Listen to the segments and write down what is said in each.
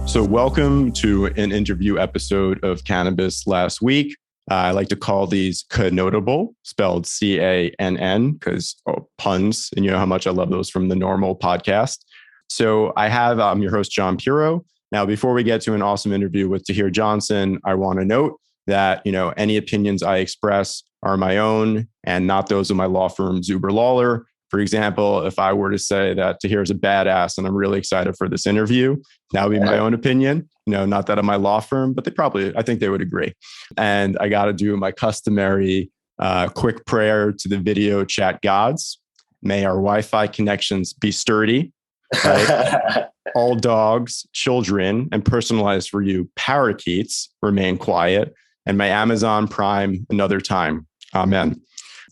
So welcome to an interview episode of Cannabis Last Week. I like to call these Cannotable, spelled C-A-N-N, because puns, and you know how much I love those from the normal podcast. So I have your host, John Puro. Now, before we get to an awesome interview with Tahir Johnson, I want to note that, any opinions I express are my own and not those of my law firm, Zuber Lawler. For example, if I were to say that Tahir is a badass and I'm really excited for this interview, that would be my own opinion, not that of my law firm, but I think they would agree. And I got to do my customary quick prayer to the video chat gods. May our Wi-Fi connections be sturdy. Right? All dogs, children, and personalized for you parakeets remain quiet. And my Amazon Prime another time. Amen.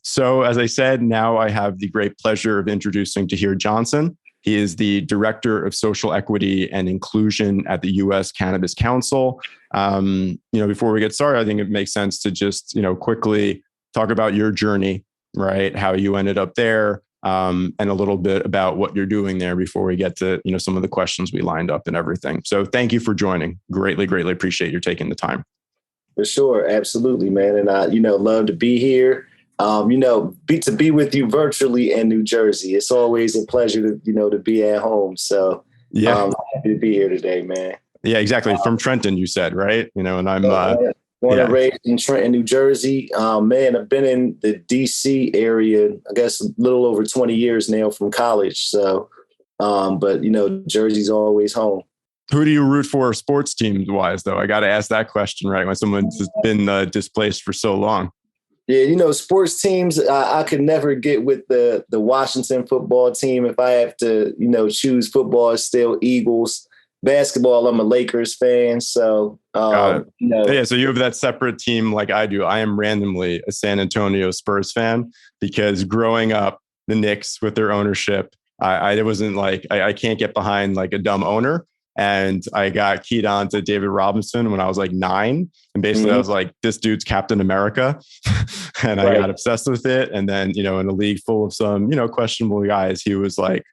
So as I said, now I have the great pleasure of introducing Tahir Johnson. He is the Director of Social Equity and Inclusion at the US Cannabis Council. Before we get started, I think it makes sense to just, quickly talk about your journey, right? How you ended up there, and a little bit about what you're doing there before we get to, some of the questions we lined up and everything. So thank you for joining. Greatly appreciate you taking the time. For sure. Absolutely, man. And I, love to be here. To be with you virtually in New Jersey. It's always a pleasure to be at home. So yeah, happy to be here today, man. Yeah, exactly. From Trenton, you said, right? And I'm born and raised in Trenton, New Jersey. Man, I've been in the DC area, I guess, a little over 20 years now from college. So, but Jersey's always home. Who do you root for sports teams wise, though? I got to ask that question, right? When someone's been displaced for so long. Yeah, sports teams, I could never get with the Washington football team. If I have to, choose football, it's still Eagles. Basketball, I'm a Lakers fan. So, yeah, so you have that separate team like I do. I am randomly a San Antonio Spurs fan because growing up, the Knicks with their ownership, I wasn't like, I can't get behind like a dumb owner. And I got keyed on to David Robinson when I was like 9. And basically I was like, this dude's Captain America. And I got obsessed with it. And then, in a league full of some, questionable guys, he was like,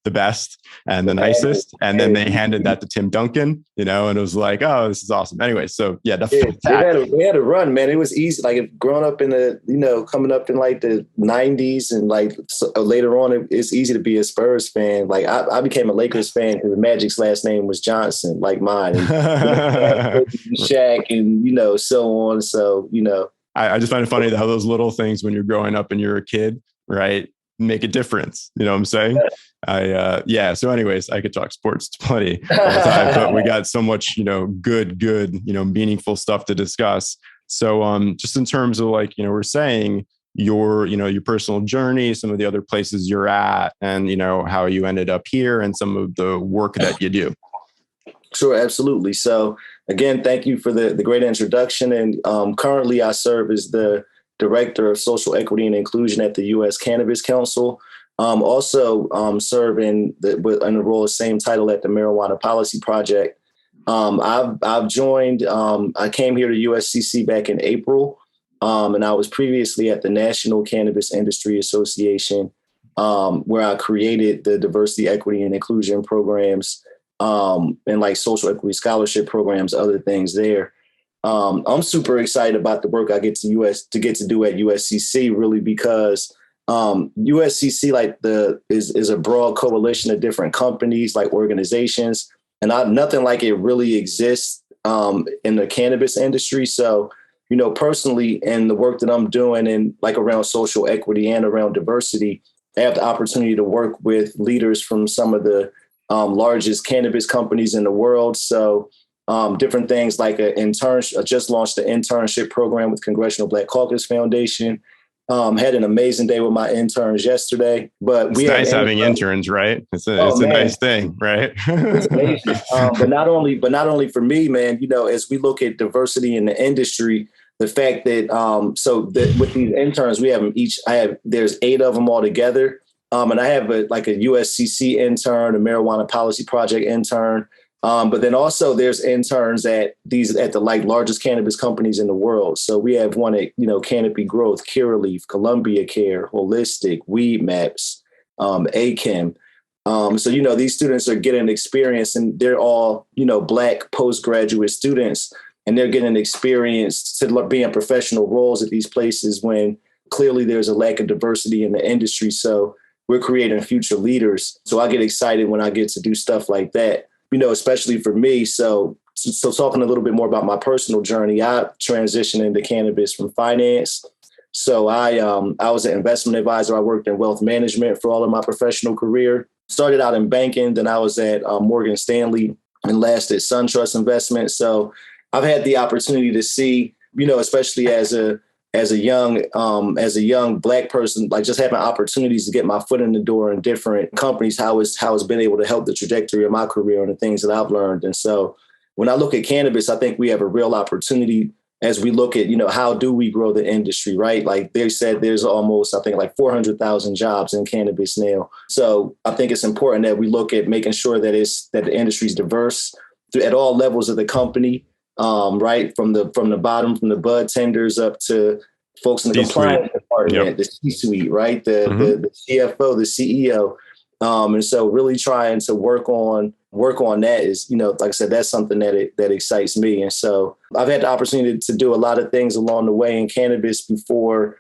the best and the nicest. And then they handed that to Tim Duncan, and it was like, oh, this is awesome. Anyway, so yeah, definitely. They had a run, man. It was easy. Like growing up in the, coming up in like the 90s and like later on, it's easy to be a Spurs fan. Like I became a Lakers fan because Magic's last name was Johnson, like mine. And, Shaq and, so on. So, I just find it funny how those little things when you're growing up and you're a kid, right, make a difference. You know what I'm saying? So anyways, I could talk sports plenty all the time, but we got so much, good, meaningful stuff to discuss. So, just in terms of like, we're saying your personal journey, some of the other places you're at and, how you ended up here and some of the work that you do. Sure. Absolutely. So again, thank you for the great introduction. And currently I serve as the Director of Social Equity and Inclusion at the US Cannabis Council. Also serve in the role of same title at the Marijuana Policy Project. I've joined, I came here to USCC back in April, and I was previously at the National Cannabis Industry Association, where I created the diversity, equity, and inclusion programs, and like social equity scholarship programs, other things there. I'm super excited about the work I get to do at USCC, really, because USCC is a broad coalition of different companies, like organizations, and nothing like it really exists in the cannabis industry. So, personally, in the work that I'm doing and like around social equity and around diversity, I have the opportunity to work with leaders from some of the largest cannabis companies in the world. So different things like I just launched an internship program with Congressional Black Caucus Foundation. Had an amazing day with my interns yesterday. But it's nice having interns, right? It's a nice thing, right? It's amazing. But not only for me, man. As we look at diversity in the industry, the fact that with these interns, there's 8 of them all together, and I have a USCC intern, a Marijuana Policy Project intern. But then also there's interns at the largest cannabis companies in the world. So we have one at, Canopy Growth, Curaleaf, Columbia Care, Holistic, Weed Maps, AChem. So, these students are getting experience, and they're all, Black postgraduate students, and they're getting experience to be in professional roles at these places when clearly there's a lack of diversity in the industry. So we're creating future leaders. So I get excited when I get to do stuff like that, especially for me. So talking a little bit more about my personal journey, I transitioned into cannabis from finance. So I was an investment advisor. I worked in wealth management for all of my professional career. Started out in banking, then I was at Morgan Stanley and last at SunTrust Investment. So I've had the opportunity to see, especially as a young Black person, like just having opportunities to get my foot in the door in different companies, how it's been able to help the trajectory of my career and the things that I've learned. And so when I look at cannabis, I think we have a real opportunity as we look at, how do we grow the industry, right? Like they said, there's almost, I think, like 400,000 jobs in cannabis now. So I think it's important that we look at making sure that the industry is diverse at all levels of the company, right? From the bottom, from the bud tenders up to folks in the compliance department, the C-suite, right? The CFO, the CEO. And so really trying to work on that is, like I said, that's something that excites me. And so I've had the opportunity to do a lot of things along the way in cannabis before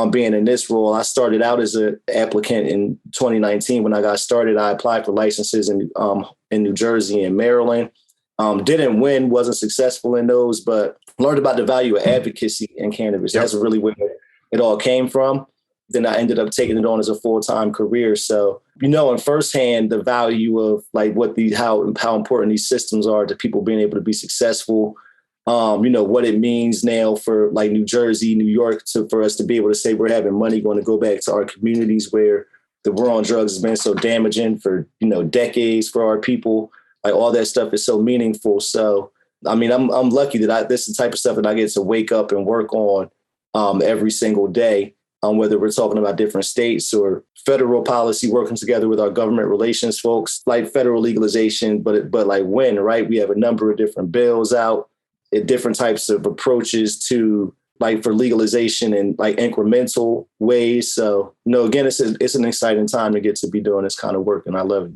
being in this role. I started out as an applicant in 2019. When I got started, I applied for licenses in New Jersey and Maryland. Didn't win, wasn't successful in those, but learned about the value of advocacy in cannabis. That's really where it all came from. Then I ended up taking it on as a full-time career. So, in firsthand, the value of like how important these systems are to people being able to be successful. What it means now for like New Jersey, New York, for us to be able to say we're having money going to go back to our communities where the war on drugs has been so damaging for, decades for our people. Like all that stuff is so meaningful. So, I mean, I'm lucky that this is the type of stuff that I get to wake up and work on every single day. Whether we're talking about different states or federal policy, working together with our government relations folks, like federal legalization, but like when, right? We have a number of different bills out, different types of approaches to like for legalization in like incremental ways. So, again, it's an exciting time to get to be doing this kind of work, and I love it.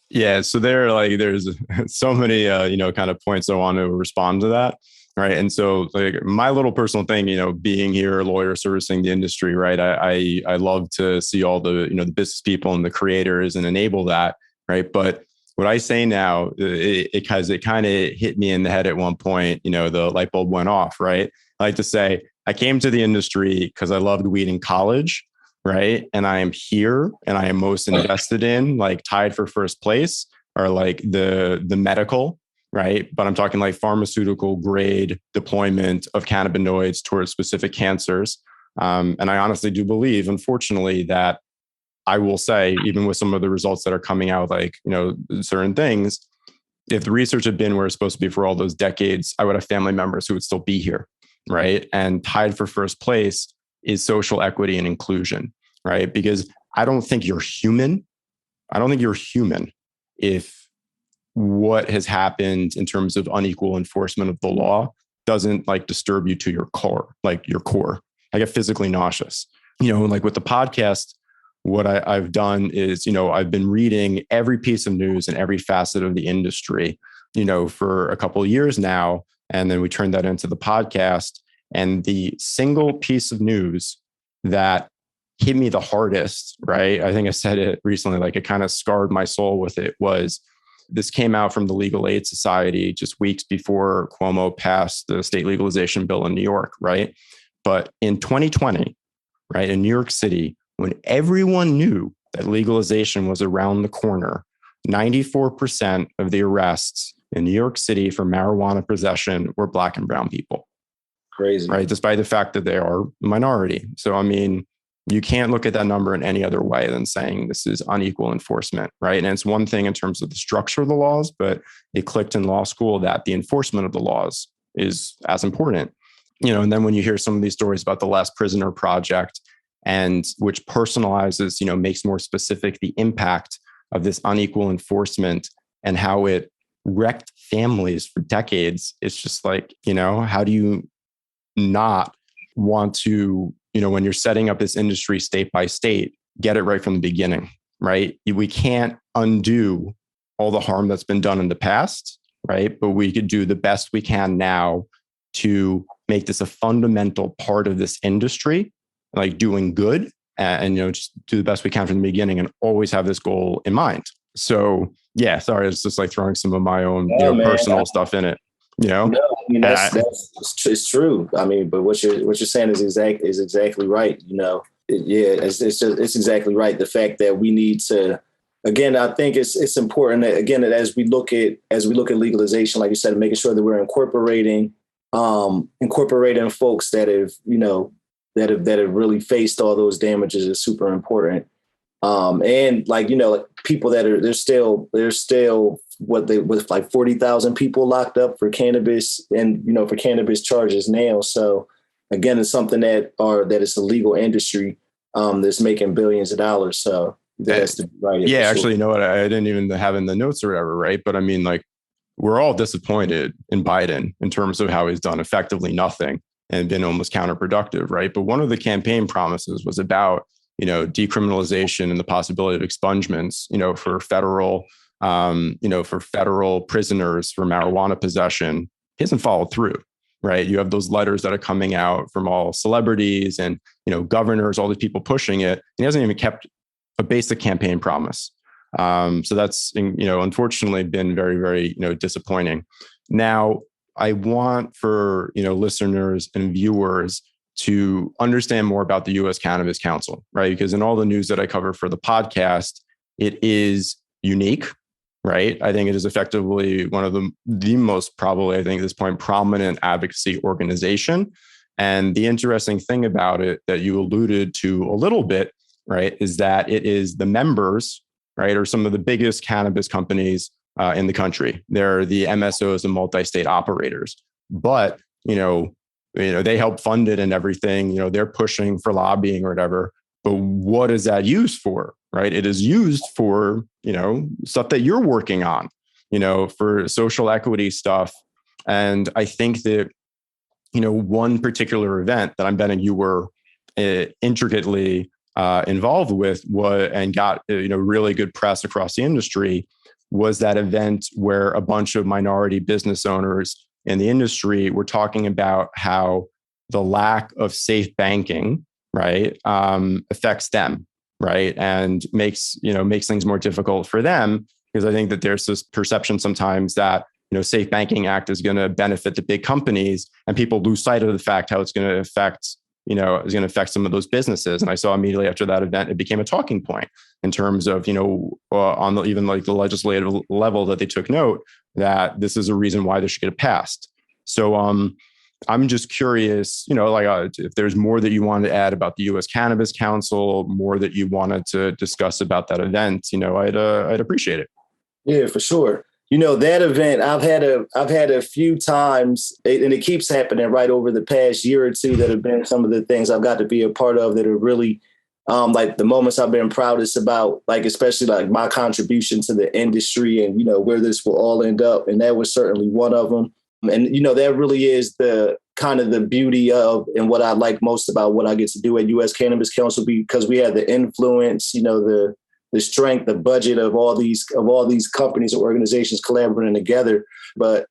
Yeah. So there's so many, kind of points I want to respond to that. Right. And so like my little personal thing, being here, a lawyer servicing the industry, right. I love to see all the, the business people and the creators and enable that. Right. But what I say now, it kind of hit me in the head at one point, the light bulb went off. Right. I like to say I came to the industry because I loved weed in college. Right. And I am here and I am most invested in, like tied for first place, are like the medical. Right. But I'm talking like pharmaceutical grade deployment of cannabinoids towards specific cancers. And I honestly do believe, unfortunately, that I will say, even with some of the results that are coming out, like, certain things, if the research had been where it's supposed to be for all those decades, I would have family members who would still be here. Right. And tied for first place is social equity and inclusion. Right. Because I don't think you're human. If what has happened in terms of unequal enforcement of the law doesn't like disturb you to your core. I get physically nauseous. Like with the podcast, what I've done is, I've been reading every piece of news and every facet of the industry, for a couple of years now. And then we turned that into the podcast. And the single piece of news that hit me the hardest, right? I think I said it recently, like it kind of scarred my soul with it, was this came out from the Legal Aid Society just weeks before Cuomo passed the state legalization bill in New York, right? But in 2020, right, in New York City, when everyone knew that legalization was around the corner, 94% of the arrests in New York City for marijuana possession were Black and brown people. Crazy. Right, despite the fact that they are a minority. So, I mean, you can't look at that number in any other way than saying this is unequal enforcement, right? And it's one thing in terms of the structure of the laws, but it clicked in law school that the enforcement of the laws is as important. And then when you hear some of these stories about the Last Prisoner Project, and which personalizes, makes more specific the impact of this unequal enforcement and how it wrecked families for decades, it's just like, how do you not want to, when you're setting up this industry state by state, get it right from the beginning, right? We can't undo all the harm that's been done in the past, right? But we could do the best we can now to make this a fundamental part of this industry, like doing good and just do the best we can from the beginning and always have this goal in mind. So yeah, sorry, it's just like throwing some of my own personal stuff in it. No, I mean it's true. I mean, but what you're saying is exactly right. It's exactly right. The fact that we need to, again, I think it's important that, again, that as we look at legalization, like you said, making sure that we're incorporating folks that have really faced all those damages is super important. And people that are, there's still with like 40,000 people locked up for cannabis and, for cannabis charges now. So again, it's something that is a legal industry, that's making billions of dollars. So that has to be right. Yeah. Actually, you know what? I didn't even have in the notes or whatever. Right. But I mean, like, we're all disappointed in Biden in terms of how he's done effectively nothing and been almost counterproductive. Right. But one of the campaign promises was about, decriminalization and the possibility of expungements, for federal prisoners for marijuana possession. He hasn't followed through, right? You have those letters that are coming out from all celebrities and, governors, all these people pushing it. He hasn't even kept a basic campaign promise. So that's, unfortunately been very, very, disappointing. Now, I want for, listeners and viewers to understand more about the US Cannabis Council, right? Because in all the news that I cover for the podcast, it is unique, right? I think it is effectively one of the most probably, I think at this point, prominent advocacy organization. And the interesting thing about it that you alluded to a little bit, right, is that it is the members, right, are some of the biggest cannabis companies in the country. They're the MSOs and multi-state operators. But, they help fund it and everything. They're pushing for lobbying or whatever. But what is that used for, right? It is used for, stuff that you're working on, for social equity stuff. And I think that, one particular event that I'm betting you were intricately involved with and got, really good press across the industry was that event where a bunch of minority business owners in the industry were talking about how the lack of safe banking, right, affects them, right, and makes things more difficult for them, because I think that there's this perception sometimes that Safe Banking Act is going to benefit the big companies, and people lose sight of the fact how it's going to affect some of those businesses. And I saw immediately after that event, it became a talking point in terms of, on even like the legislative level, that they took note that this is a reason why this should get passed. So I'm just curious, if there's more that you wanted to add about the US Cannabis Council, more that you wanted to discuss about that event, I'd appreciate it. Yeah, for sure. That event I've had a few times, and it keeps happening right over the past year or two, that have been some of the things I've got to be a part of that are really like the moments I've been proudest about, like especially like my contribution to the industry and, where this will all end up. And that was certainly one of them. And, that really is the kind of the beauty of, and what I like most about what I get to do at US Cannabis Council, because we have the influence, the strength, the budget of all these companies or organizations collaborating together. But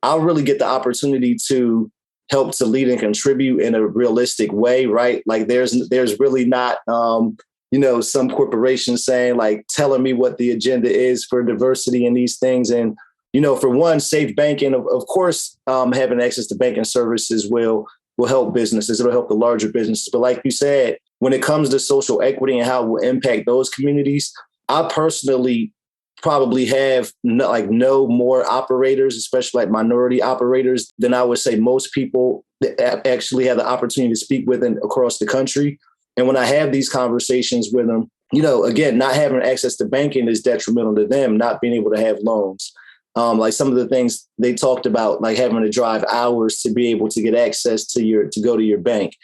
I'll really get the opportunity to help to lead and contribute in a realistic way, right? Like there's really not, some corporations saying, like, telling me what the agenda is for diversity and these things. And, for one, safe banking, of course, having access to banking services will help businesses. It'll help the larger businesses. But like you said, when it comes to social equity and how it will impact those communities, I personally probably have no more operators, especially like minority operators, than I would say most people that actually have the opportunity to speak with across the country. And when I have these conversations with them, again, not having access to banking is detrimental to them, not being able to have loans. Like some of the things they talked about, like having to drive hours to be able to get access to go to your bank,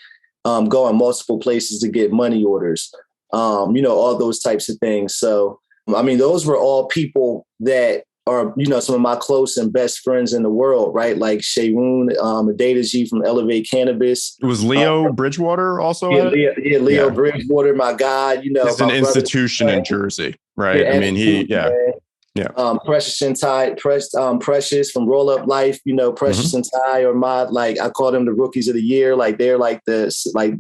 going multiple places to get money orders, all those types of things. So, I mean, those were all people that are, some of my close and best friends in the world, right? Like Shayoon, Data G from Elevate Cannabis. It was Leo Bridgewater also? Leo Bridgewater, my God, it's an institution in Jersey. right? Yeah, I mean, man. yeah. Precious and Ty, Precious from Roll Up Life, Precious and Ty are I call them the rookies of the year. Like they're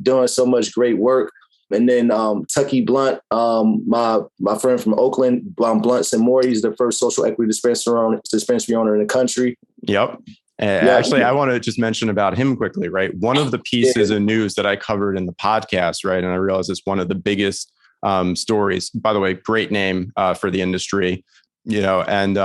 doing so much great work. And then Tucky Blunt, my friend from Oakland, Blunts and More, he's the first social equity dispensary owner in the country. Yep. Actually, I want to just mention about him quickly, right? One of the pieces of news that I covered in the podcast, right? And I realize it's one of the biggest stories. By the way, great name for the industry. And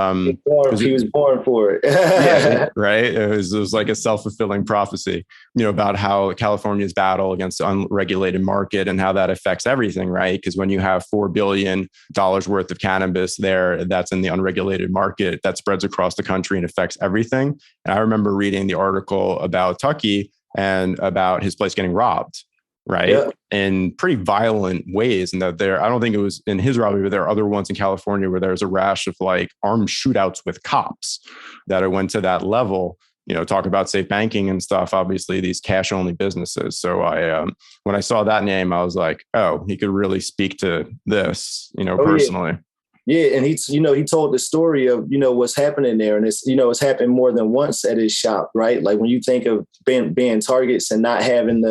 he was born for it. Yeah, right. It was like a self-fulfilling prophecy, about how California's battle against the unregulated market and how that affects everything, right? Because when you have $4 billion worth of cannabis there, that's in the unregulated market that spreads across the country and affects everything. And I remember reading the article about Tucky and about his place getting robbed, right? Yeah. In pretty violent ways. And that I don't think it was in his robbery, but there are other ones in California where there's a rash of like armed shootouts with cops that it went to that level. Talk about safe banking and stuff, obviously these cash only businesses. So when I saw that name, I was like, oh, he could really speak to this, personally. Yeah. And he told the story of, what's happening there. And it's happened more than once at his shop, right? Like when you think of being targets and not having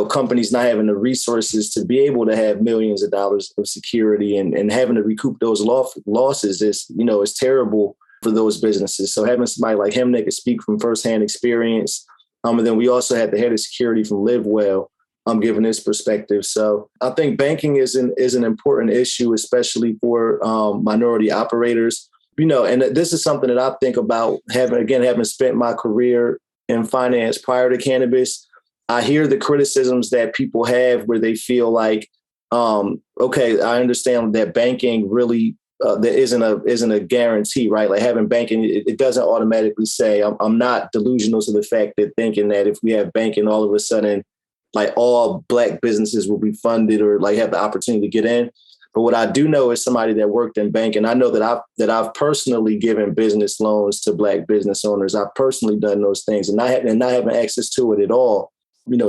companies not having the resources to be able to have millions of dollars of security and having to recoup those losses is terrible for those businesses. So having somebody like him that could speak from firsthand experience. And then we also had the head of security from LiveWell giving his perspective. So I think banking is an important issue, especially for minority operators. And this is something that I think about having spent my career in finance prior to cannabis. I hear the criticisms that people have where they feel like, okay, I understand that banking really there isn't a guarantee, right? Like having banking, it doesn't automatically say I'm not delusional to the fact that thinking that if we have banking, all of a sudden, like all Black businesses will be funded or like have the opportunity to get in. But what I do know is somebody that worked in banking. I know that I've personally given business loans to Black business owners. I've personally done those things, and not having access to it at all,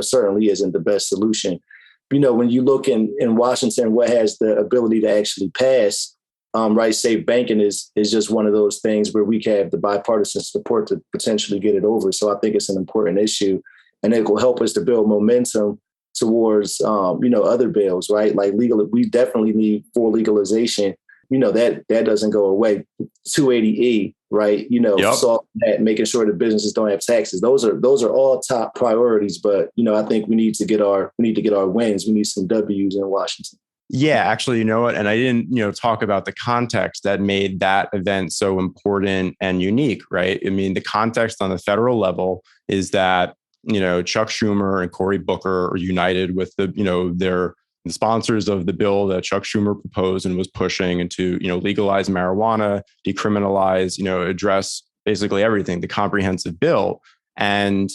certainly isn't the best solution. When you look in Washington, what has the ability to actually pass, right? Safe banking is just one of those things where we can have the bipartisan support to potentially get it over. So I think it's an important issue, and it will help us to build momentum towards, other bills, right? Like we definitely need full legalization. That doesn't go away. 280E, right? Yep. So that, making sure that businesses don't have taxes. Those are all top priorities. But I think we need to get our wins. We need some W's in Washington. Yeah, actually, you know what? And I didn't, talk about the context that made that event so important and unique, right? I mean, the context on the federal level is that, Chuck Schumer and Cory Booker are united with the sponsors of the bill that Chuck Schumer proposed and was pushing into, legalize marijuana, decriminalize, address basically everything, the comprehensive bill. And,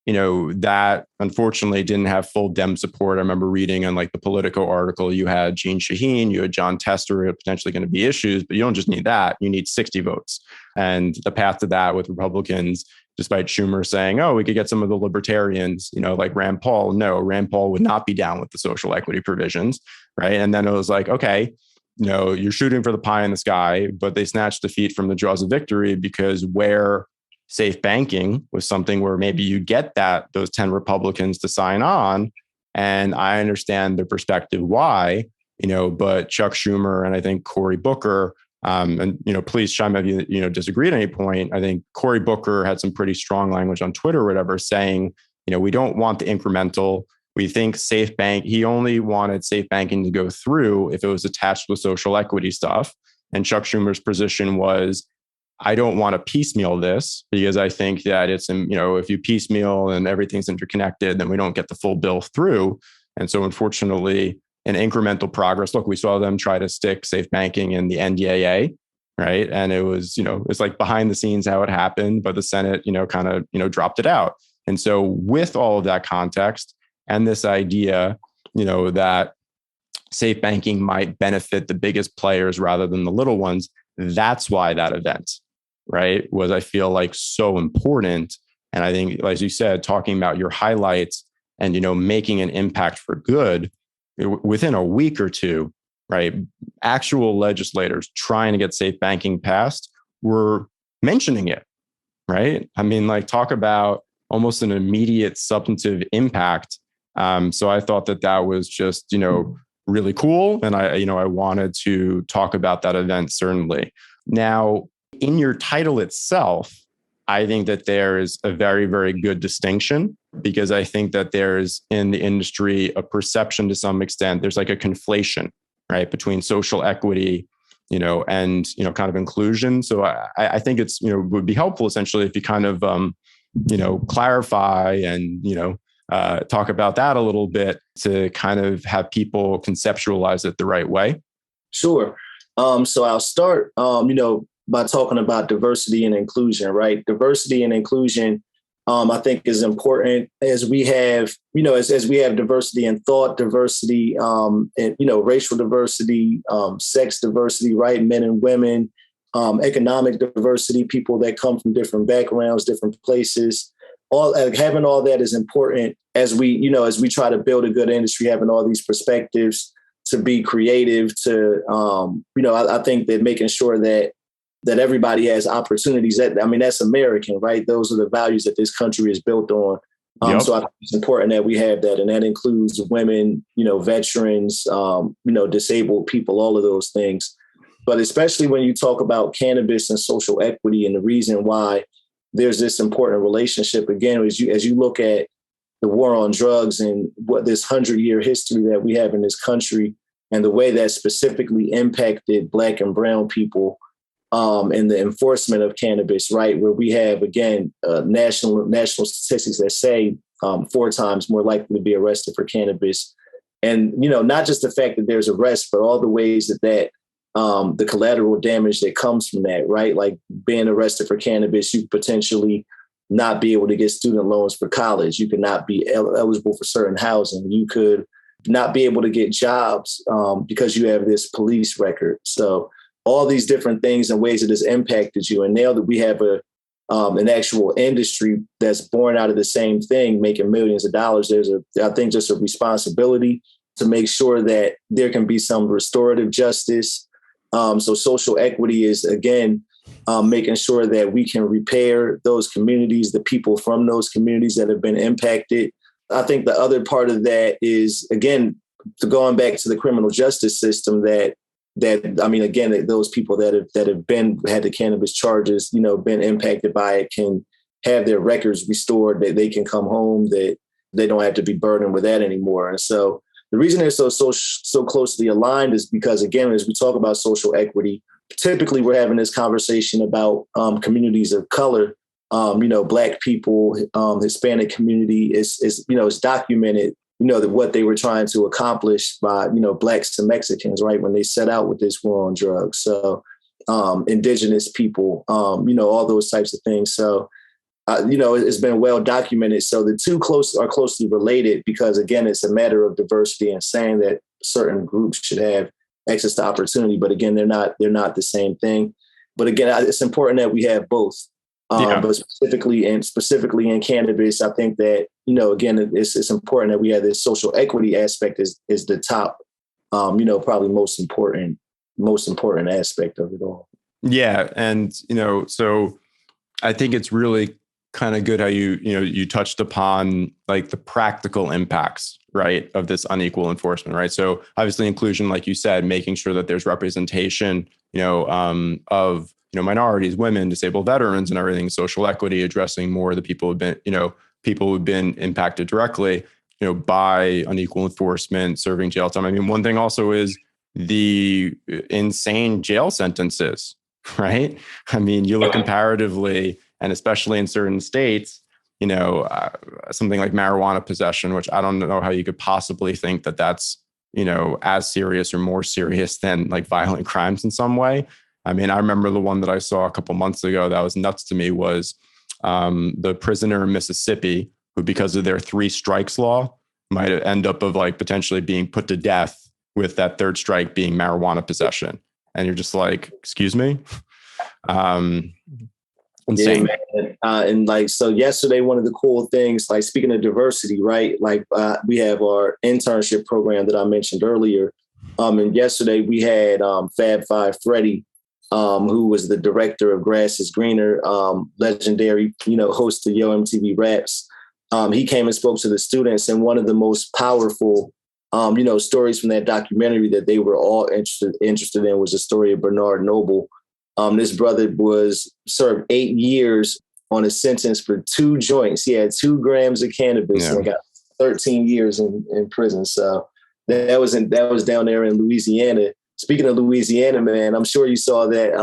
that unfortunately didn't have full Dem support. I remember reading on like the Politico article, you had Jeanne Shaheen, you had John Tester, potentially going to be issues, but you don't just need that. You need 60 votes. And the path to that with Republicans, despite Schumer saying, oh, we could get some of the libertarians, like Rand Paul. No, Rand Paul would not be down with the social equity provisions, right? And then it was like, okay, you're shooting for the pie in the sky, but they snatched defeat from the jaws of victory because where safe banking was something where maybe you get those 10 Republicans to sign on. And I understand their perspective why, but Chuck Schumer and I think Cory Booker, and please chime in if you disagree at any point. I think Cory Booker had some pretty strong language on Twitter or whatever saying, we don't want the incremental. We think he only wanted safe banking to go through if it was attached with social equity stuff. And Chuck Schumer's position was, I don't want to piecemeal this because I think that it's, if you piecemeal and everything's interconnected, then we don't get the full bill through. And so unfortunately, an incremental progress. Look, we saw them try to stick safe banking in the NDAA, right? And it was, it's like behind the scenes how it happened, but the Senate, kind of, dropped it out. And so with all of that context and this idea, that safe banking might benefit the biggest players rather than the little ones, that's why that event, right, was, I feel like, so important. And I think, as you said, talking about your highlights and, making an impact for good within a week or two, right? Actual legislators trying to get safe banking passed were mentioning it, right? I mean, like, talk about almost an immediate substantive impact. So I thought that was just, really cool. And I wanted to talk about that event, certainly. Now, in your title itself, I think that there is a very, very good distinction, because I think that there's in the industry a perception to some extent, there's like a conflation, right, between social equity, and, kind of inclusion. So I think it's, would be helpful essentially if you kind of, clarify and, talk about that a little bit to kind of have people conceptualize it the right way. Sure. So I'll start, by talking about diversity and inclusion, right? Diversity and inclusion, I think is important as we have, as we have diversity in thought, diversity, and, racial diversity, sex diversity, right? Men and women, economic diversity, people that come from different backgrounds, different places. Having all that is important as we try to build a good industry, having all these perspectives to be creative, to, I think that making sure that everybody has opportunities. That's American, right? Those are the values that this country is built on. Yep. So I think it's important that we have that. And that includes women, veterans, disabled people, all of those things. But especially when you talk about cannabis and social equity, and the reason why there's this important relationship, again, as you look at the war on drugs and what this 100-year history that we have in this country, and the way that specifically impacted Black and brown people, and the enforcement of cannabis, right? Where we have, again, national statistics that say 4 times more likely to be arrested for cannabis. And, not just the fact that there's arrests, but all the ways that the collateral damage that comes from that, right? Like being arrested for cannabis, you potentially not be able to get student loans for college. You could not be eligible for certain housing. You could not be able to get jobs because you have this police record. So all these different things and ways it has impacted you. And now that we have an actual industry that's born out of the same thing, making millions of dollars, there's I think just a responsibility to make sure that there can be some restorative justice. So social equity is, again, making sure that we can repair those communities, the people from those communities that have been impacted. I think the other part of that is, again, going back to the criminal justice system, that those people that have had the cannabis charges, been impacted by it, can have their records restored, that they can come home, that they don't have to be burdened with that anymore. And so the reason they're so closely aligned is because, again, as we talk about social equity, typically we're having this conversation about communities of color, Black people, Hispanic community is documented, that what they were trying to accomplish by, Blacks and Mexicans, right, when they set out with this war on drugs. So indigenous people, all those types of things. So, it's been well documented. So the two are closely related because, again, it's a matter of diversity and saying that certain groups should have access to opportunity. But again, they're not the same thing. But again, it's important that we have both. But specifically in cannabis, I think that, again, it's important that we have this social equity aspect is the top, probably most important aspect of it all. Yeah. And, so I think it's really kind of good how you touched upon like the practical impacts, right, of this unequal enforcement, right? So obviously inclusion, like you said, making sure that there's representation, of, minorities, women, disabled veterans and everything, social equity, addressing more of the people who've been impacted directly, by unequal enforcement, serving jail time. I mean, one thing also is the insane jail sentences, right? I mean, you look comparatively, and especially in certain states, something like marijuana possession, which I don't know how you could possibly think that that's, as serious or more serious than like violent crimes in some way. I mean, I remember the one that I saw a couple months ago that was nuts to me was the prisoner in Mississippi who, because of their 3 strikes law, might end up of like potentially being put to death with that 3rd strike being marijuana possession. And you're just like, excuse me? Insane. Yeah, so yesterday, one of the cool things, like speaking of diversity, right? Like we have our internship program that I mentioned earlier. And yesterday we had Fab Five Freddy, who was the director of Grass is Greener, legendary, host of Yo MTV Raps. He came and spoke to the students, and one of the most powerful, stories from that documentary that they were all interested in was the story of Bernard Noble. This brother was served 8 years on a sentence for 2 joints. He had 2 grams of cannabis and got 13 years in prison. So that was down there in Louisiana. Speaking of Louisiana, man, I'm sure you saw that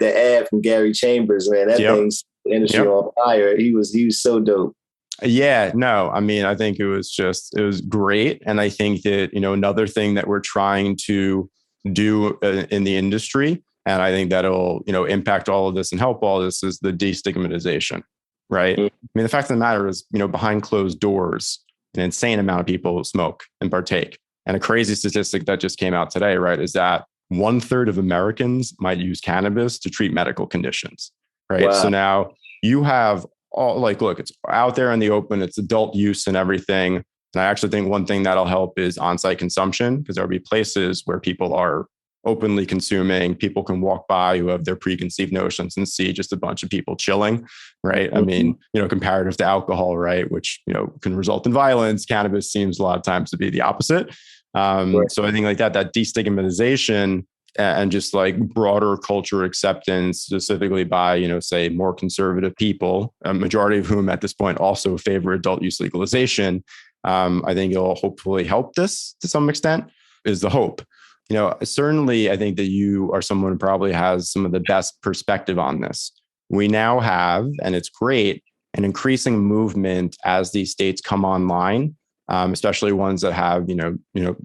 ad from Gary Chambers, man. That thing's industry on fire. He was so dope. Yeah, no, I mean, I think it was great. And I think that, another thing that we're trying to do in the industry, and I think that'll, impact all of this and help all this, is the destigmatization, right? Mm-hmm. I mean, the fact of the matter is, behind closed doors, an insane amount of people smoke and partake. And a crazy statistic that just came out today, right, is that 1/3 of Americans might use cannabis to treat medical conditions, right? Wow. So now you have all, look, it's out there in the open, it's adult use and everything. And I actually think one thing that'll help is on-site consumption, because there'll be places where people are openly consuming. People can walk by who have their preconceived notions and see just a bunch of people chilling, right? Mm-hmm. I mean, comparative to alcohol, right, which, can result in violence, cannabis seems a lot of times to be the opposite. Right. So I think that destigmatization and just broader culture acceptance, specifically by, say more conservative people, a majority of whom at this point also favor adult use legalization. I think it'll hopefully help this to some extent, is the hope. Certainly I think that you are someone who probably has some of the best perspective on this. We now have, and it's great, an increasing movement as these states come online, especially ones that have,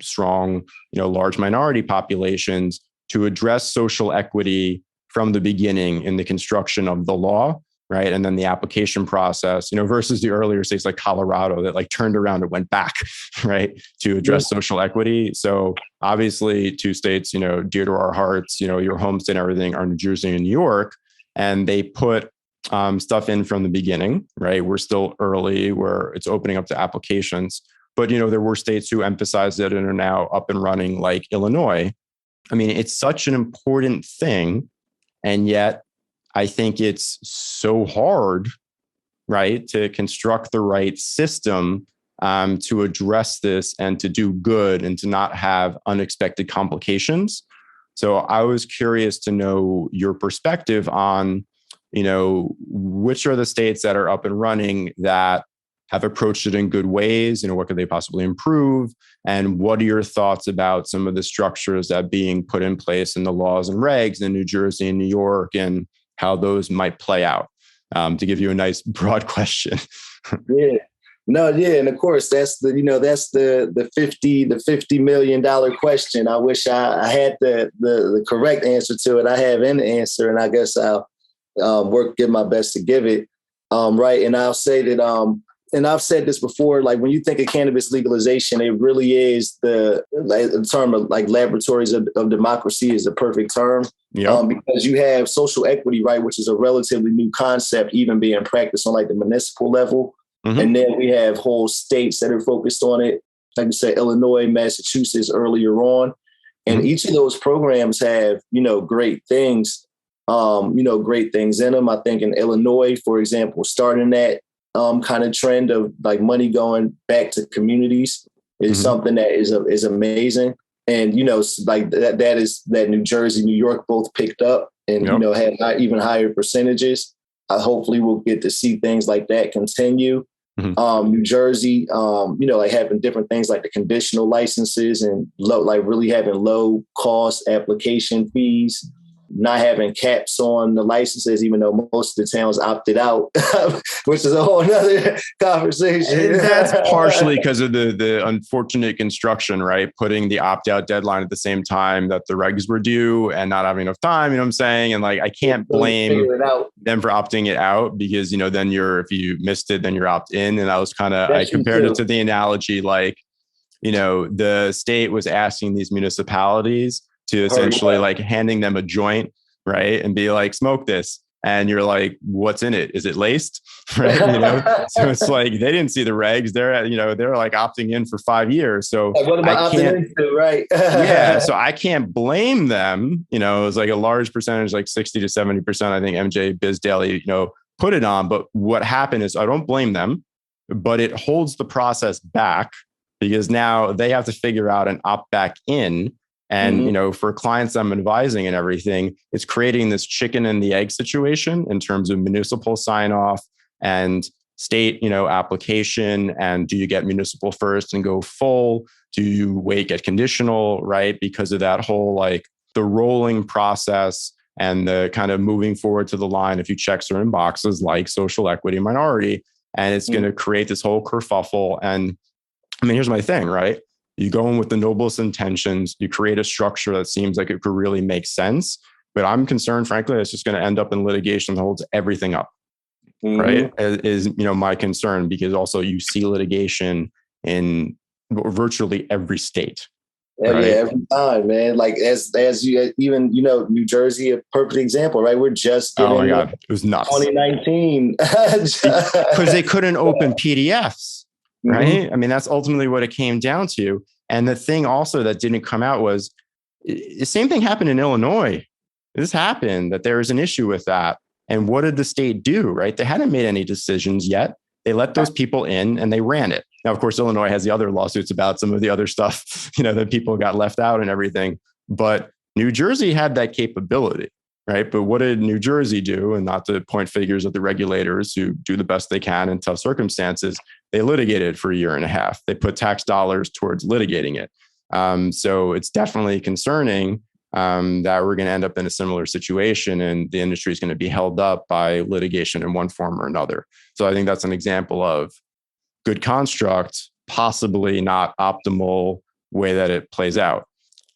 strong, large minority populations, to address social equity from the beginning in the construction of the law, right? And then the application process, versus the earlier states like Colorado that turned around and went back, right, to address social equity. So obviously 2 states, dear to our hearts, your home state and everything, are New Jersey and New York. And they put stuff in from the beginning, right? We're still early where it's opening up to applications. But, there were states who emphasized it and are now up and running, like Illinois. I mean, it's such an important thing. And yet I think it's so hard, right, to construct the right system to address this and to do good and to not have unexpected complications. So I was curious to know your perspective on, which are the states that are up and running that have approached it in good ways, what could they possibly improve? And what are your thoughts about some of the structures that are being put in place in the laws and regs in New Jersey and New York, and how those might play out? To give you a nice broad question. Yeah. No, yeah. And of course, that's the $50 million question. I wish I had the correct answer to it. I have an answer, and I guess I'll give my best to give it. Right. And I'll say that, and I've said this before, when you think of cannabis legalization, it really is the term of laboratories of democracy is the perfect term. Yep. Because you have social equity, right, which is a relatively new concept, even being practiced on the municipal level. Mm-hmm. And then we have whole states that are focused on it, like you said, Illinois, Massachusetts earlier on. And mm-hmm. each of those programs have, great things, great things in them. I think in Illinois, for example, starting that kind of trend of money going back to communities is mm-hmm. something that is amazing. And, that New Jersey, New York both picked up and, yep. Had even higher percentages. Hopefully we'll get to see things like that continue. Mm-hmm. New Jersey, having different things like the conditional licenses and really having low cost application fees, not having caps on the licenses, even though most of the towns opted out, which is a whole other conversation. And that's partially because of the unfortunate construction, right? Putting the opt-out deadline at the same time that the regs were due and not having enough time, you know what I'm saying? And I can't blame them for opting it out because, then if you missed it, then you're opt-in. And I was I compared it to the analogy, the state was asking these municipalities to essentially handing them a joint, right? And be smoke this. and you're like, what's in it? Is it laced? Right. So it's like, they didn't see the regs. They're like opting in for 5 years. So like, what am I opting into? Right. Yeah. So I can't blame them. It was like a large percentage, like 60 to 70%, I think MJ Biz Daily, put it on. But what happened is, I don't blame them, but it holds the process back, because now they have to figure out and opt back in. And, for clients I'm advising and everything, it's creating this chicken and the egg situation in terms of municipal sign off and state, application. And do you get municipal first and go full? Do you wait, get conditional, right? Because of that whole, like, the rolling process and the kind of moving forward to the line if you check certain boxes like social equity minority. And it's going to create this whole kerfuffle. And I mean, here's my thing, right? You go in with the noblest intentions, you create a structure that seems like it could really make sense. But I'm concerned, frankly, it's just going to end up in litigation that holds everything up, right? Is my concern, because also you see litigation in virtually every state. Right? Yeah, every time, man. Like as you even, New Jersey, a perfect example, right? We're just getting, oh my God, it was nuts. 2019. Because they couldn't open PDFs. Right. I mean, that's ultimately what it came down to. And the thing also that didn't come out was the same thing happened in Illinois. This happened, that there was an issue with that. And what did the state do? Right. They hadn't made any decisions yet. They let those people in and they ran it. Now, of course, Illinois has the other lawsuits about some of the other stuff, that people got left out and everything. But New Jersey had that capability. Right. But what did New Jersey do? And not to point figures at the regulators who do the best they can in tough circumstances. They litigated for 1.5 years. They put tax dollars towards litigating it. So it's definitely concerning that we're going to end up in a similar situation, and the industry is going to be held up by litigation in one form or another. So I think that's an example of good construct, possibly not optimal way that it plays out.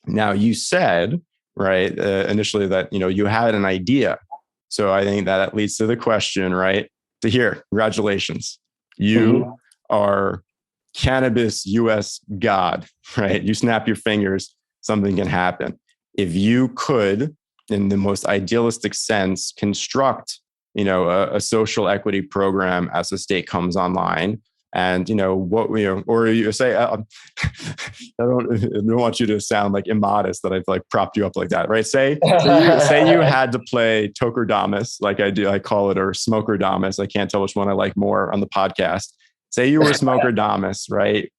Now, you said, right, initially that, you had an idea. So I think that leads to the question, right? Tahir, congratulations. You are cannabis US God, right? You snap your fingers, something can happen. If you could, in the most idealistic sense, construct, a social equity program as the state comes online, and or you say, I don't want you to sound like immodest that I've like propped you up like that, right? Say you had to play Tokerdamus, like I do, I call it, or Smokerdamus. I can't tell which one I like more on the podcast. Say you were Smokerdamus, right?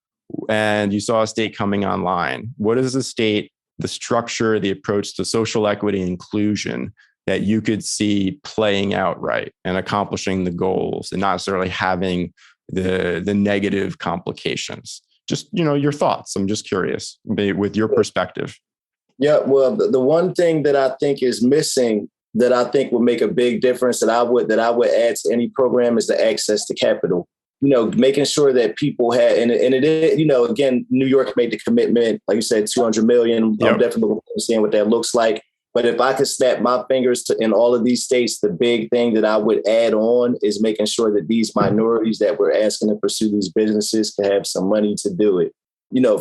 And you saw a state coming online. What is the state, the structure, the approach to social equity and inclusion that you could see playing out right and accomplishing the goals and not necessarily having the negative complications? Just, your thoughts. I'm just curious with your perspective. Yeah, well, the one thing that I think is missing, that I think would make a big difference, that I would add to any program, is the access to capital. Making sure that people had, and it is, again, New York made the commitment, like you said, 200 million. Yep. I'm definitely looking to seeing what that looks like. But if I could snap my fingers in all of these states, the big thing that I would add on is making sure that these minorities that we're asking to pursue these businesses can have some money to do it.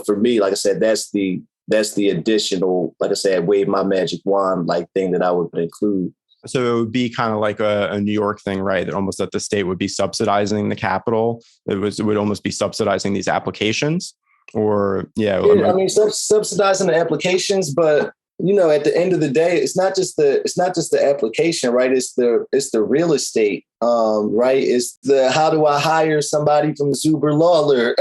For me, like I said, that's the additional, like I said, wave my magic wand like thing that I would include. So it would be kind of like a New York thing, right? That almost that the state would be subsidizing the capital. It would almost be subsidizing these applications, or subsidizing the applications, but at the end of the day, it's not just the application, right? It's the real estate, right? It's the, how do I hire somebody from Zuber Lawler?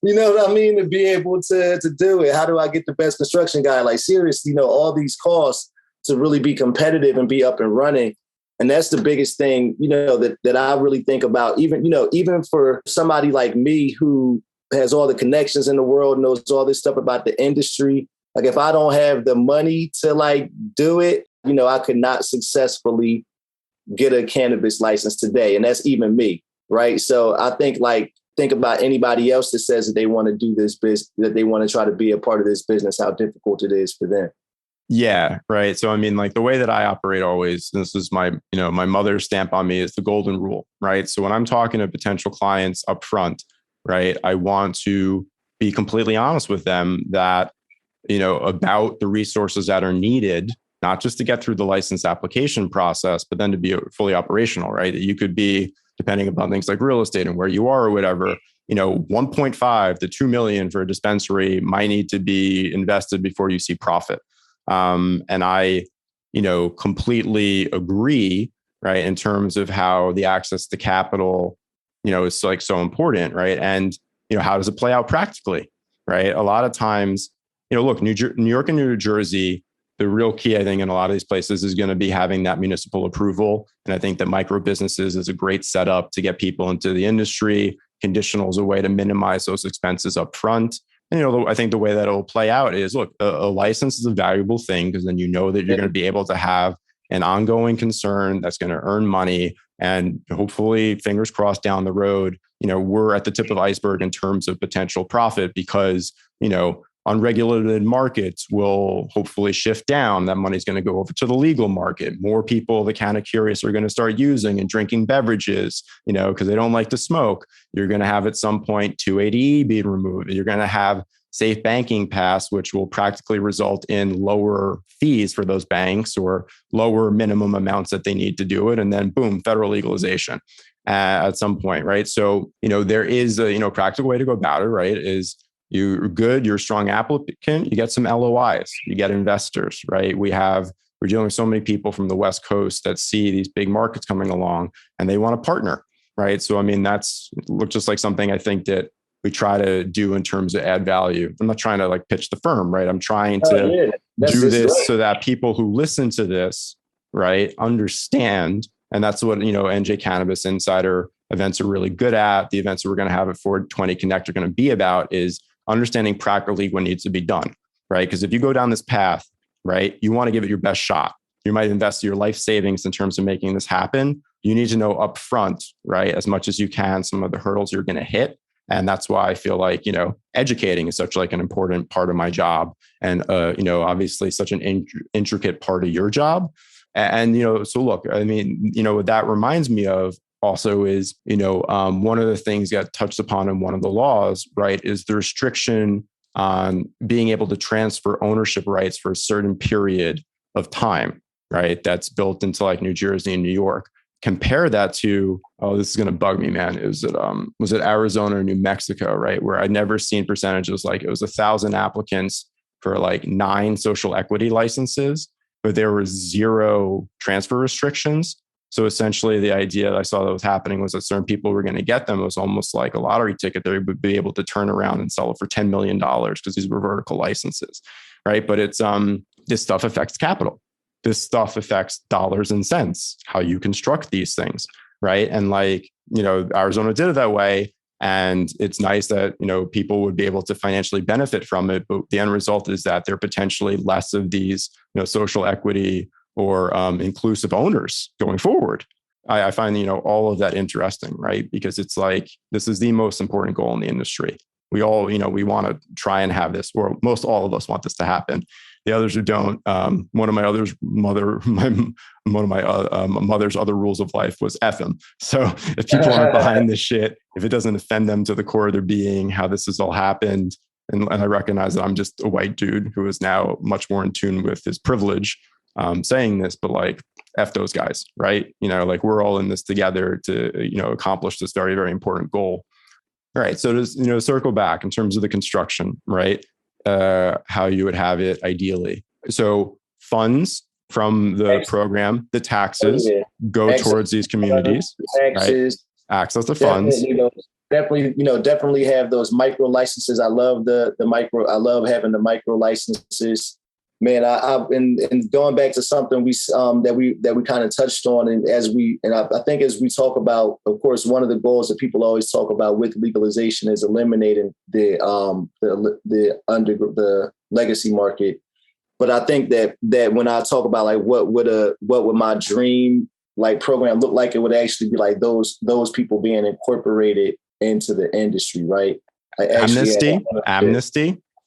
You know what I mean? To be able to do it. How do I get the best construction guy? Like seriously, all these costs to really be competitive and be up and running. And that's the biggest thing, that I really think about, even for somebody like me who has all the connections in the world, knows all this stuff about the industry. Like if I don't have the money to like do it, I could not successfully get a cannabis license today. And that's even me, right? So I think about anybody else that says that they want to do this business, that they want to try to be a part of this business, how difficult it is for them. Yeah. Right. So, I mean, like the way that I operate always, this is my mother's stamp on me, is the golden rule, right? So when I'm talking to potential clients up front, right, I want to be completely honest with them that, about the resources that are needed, not just to get through the license application process, but then to be fully operational, right? That you could be, depending upon things like real estate and where you are or whatever, 1.5 to 2 million for a dispensary might need to be invested before you see profit. And I, completely agree, right? In terms of how the access to capital, is like so important, right? And, how does it play out practically, right? A lot of times, look, New York and New Jersey, the real key, I think, in a lot of these places is going to be having that municipal approval. And I think that micro businesses is a great setup to get people into the industry. Conditional is a way to minimize those expenses up front. And, I think the way that it'll play out is, look, a license is a valuable thing because then that you're going to be able to have an ongoing concern that's going to earn money. And hopefully, fingers crossed down the road, we're at the tip of the iceberg in terms of potential profit because, unregulated markets will hopefully shift down. That money's going to go over to the legal market. More people, the kind of curious, are going to start using and drinking beverages, because they don't like to smoke. You're going to have at some point 280E being removed. You're going to have safe banking pass, which will practically result in lower fees for those banks or lower minimum amounts that they need to do it. And then boom, federal legalization at some point, right? So, there is a, practical way to go about it, right? Is you're good, you're a strong applicant, you get some LOIs, you get investors, right? We're dealing with so many people from the West Coast that see these big markets coming along and they want to partner, right? So, that's look just like something I think that we try to do in terms of add value. I'm not trying to pitch the firm, right? I'm trying to do this right, so that people who listen to this, right, understand. And that's what, NJ Cannabis Insider events are really good at. The events that we're going to have at 420 Connect are going to be about is understanding practically what needs to be done, right? Because if you go down this path, right, you want to give it your best shot. You might invest your life savings in terms of making this happen. You need to know upfront, right, as much as you can, some of the hurdles you're going to hit. And that's why I feel like, educating is such like an important part of my job and, obviously such an intricate part of your job. And, so look, what that reminds me of also is, one of the things that touched upon in one of the laws, right, is the restriction on being able to transfer ownership rights for a certain period of time, right? That's built into like New Jersey and New York. Compare that to, this is going to bug me, man. Was it Arizona or New Mexico, right? Where I'd never seen percentages like it was 1,000 applicants for like 9 social equity licenses, but there were 0 transfer restrictions. So essentially the idea that I saw that was happening was that certain people were going to get them. It was almost like a lottery ticket. They would be able to turn around and sell it for $10 million because these were vertical licenses, right? But it's this stuff affects capital. This stuff affects dollars and cents, how you construct these things, right? And Arizona did it that way. And it's nice that, people would be able to financially benefit from it. But the end result is that there are potentially less of these, social equity or inclusive owners going forward. I find, all of that interesting, right? Because it's like, this is the most important goal in the industry. We all, we want to try and have this, or most all of us want this to happen. The others who don't, one of my mother's other rules of life was F them. So if people aren't behind this shit, if it doesn't offend them to the core of their being, how this has all happened, and I recognize that I'm just a white dude who is now much more in tune with his privilege, saying this, but like F those guys, right? We're all in this together to, accomplish this very, very important goal. All right. So to, circle back in terms of the construction, right? How you would have it ideally. So funds from the program, the taxes go towards these communities, taxes, right? Access to funds. Definitely have those micro licenses. I love the micro. I love having the micro licenses. Man, I've been going back to something that we kind of touched on, and I think as we talk about, of course, one of the goals that people always talk about with legalization is eliminating the legacy market. But I think that when I talk about like what would my dream like program look like, it would actually be like those people being incorporated into the industry, right? Amnesty,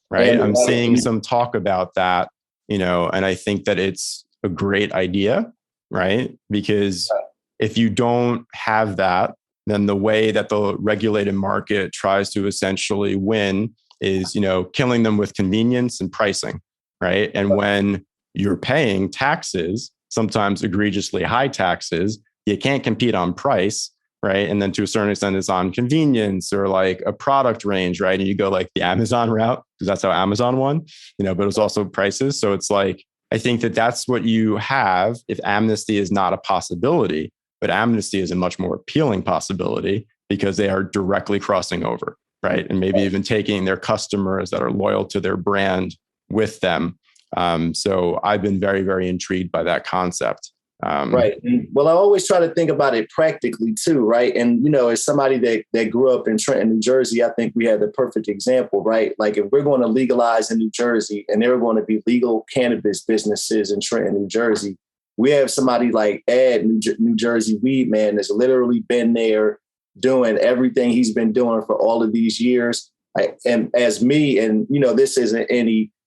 right? I'm seeing some talk about that. And I think that it's a great idea, right? Because if you don't have that, then the way that the regulated market tries to essentially win is, killing them with convenience and pricing, right? And when you're paying taxes, sometimes egregiously high taxes. You can't compete on price, right? And then to a certain extent, it's on convenience or like a product range, right? And you go like the Amazon route, because that's how Amazon won, but it's also prices. So it's like, I think that that's what you have if amnesty is not a possibility, but amnesty is a much more appealing possibility because they are directly crossing over, right? And maybe even taking their customers that are loyal to their brand with them. So I've been very, very intrigued by that concept. Right. Well, I always try to think about it practically too, right? And, as somebody that grew up in Trenton, New Jersey, I think we have the perfect example, right? Like if we're going to legalize in New Jersey and there are going to be legal cannabis businesses in Trenton, New Jersey, we have somebody like Ed, New Jersey Weed Man, that's literally been there doing everything he's been doing for all of these years. And as me, and,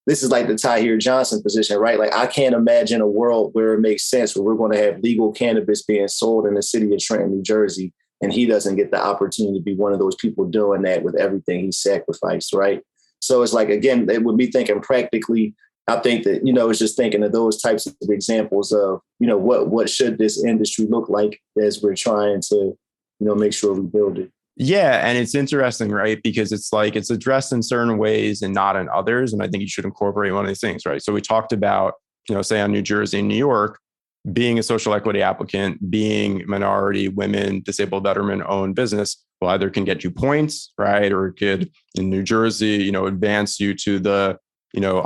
this is like the Tahir Johnson position, right? Like I can't imagine a world where it makes sense where we're going to have legal cannabis being sold in the city of Trenton, New Jersey, and he doesn't get the opportunity to be one of those people doing that with everything he sacrificed, right? So it's like, again, it would be thinking practically. I think that, it's just thinking of those types of examples of, what should this industry look like as we're trying to, make sure we build it. Yeah. And it's interesting, right? Because it's like it's addressed in certain ways and not in others. And I think you should incorporate one of these things, right? So we talked about, say on New Jersey and New York, being a social equity applicant, being minority, women, disabled veteran owned business, well, either can get you points, right? Or it could, in New Jersey, advance you to the,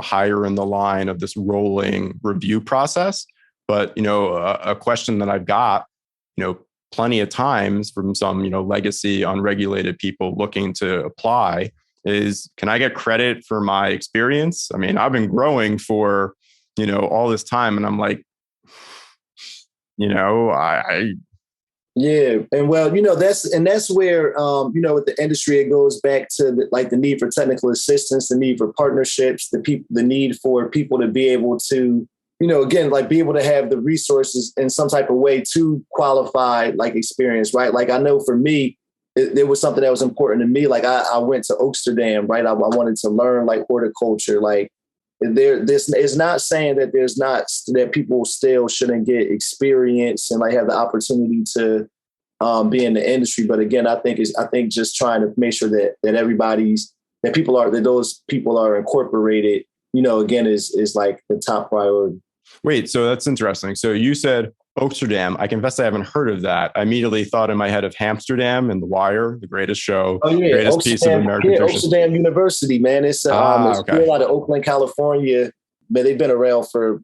higher in the line of this rolling review process. But, a question that I've got, plenty of times from some, legacy unregulated people looking to apply is, can I get credit for my experience? I mean, I've been growing for, all this time. And I'm like, I Yeah. And well, that's where, with the industry, it goes back to the need for technical assistance, the need for partnerships, the need for people to be able to, again, like be able to have the resources in some type of way to qualify experience, right? Like I know for me, there was something that was important to me. Like I went to Oaksterdam, right? I wanted to learn horticulture. This is not saying that that people still shouldn't get experience and have the opportunity to be in the industry. But again, I think just trying to make sure that those people are incorporated, again, is like the top priority. Wait, so that's interesting. So you said Oaksterdam. I confess I haven't heard of that. I immediately thought in my head of Amsterdam and The Wire, the greatest show, greatest piece of American tradition. Oaksterdam University, man. It's still out of Oakland, California. But they've been around for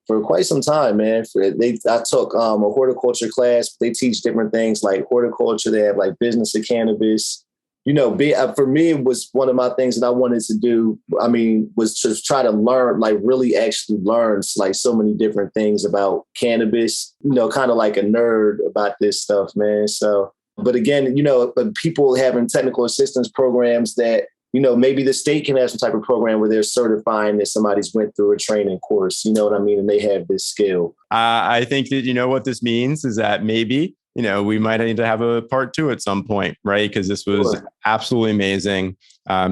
quite some time, man. I took a horticulture class. They teach different things like horticulture. They have business of cannabis. For me, it was one of my things that I wanted to do. I mean, was to try to learn, really actually learn so many different things about cannabis, kind of like a nerd about this stuff, man. So, but again, but people having technical assistance programs that, maybe the state can have some type of program where they're certifying that somebody's went through a training course, you know what I mean? And they have this skill. I think that, what this means is that maybe, we might need to have a part 2 at some point, right? Because this was absolutely amazing.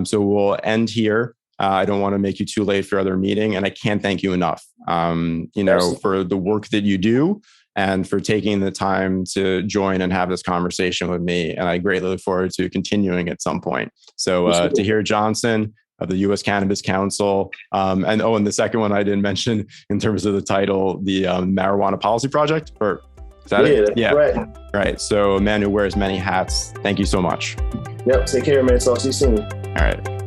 So we'll end here. I don't want to make you too late for other meeting. And I can't thank you enough, for the work that you do and for taking the time to join and have this conversation with me. And I greatly look forward to continuing at some point. So Tahir Johnson of the US Cannabis Council. And the second one I didn't mention in terms of the title, the Marijuana Policy Project, or is that it? Yeah. Right. So a man who wears many hats. Thank you so much. Yep. Take care, man. Talk to you soon. All right.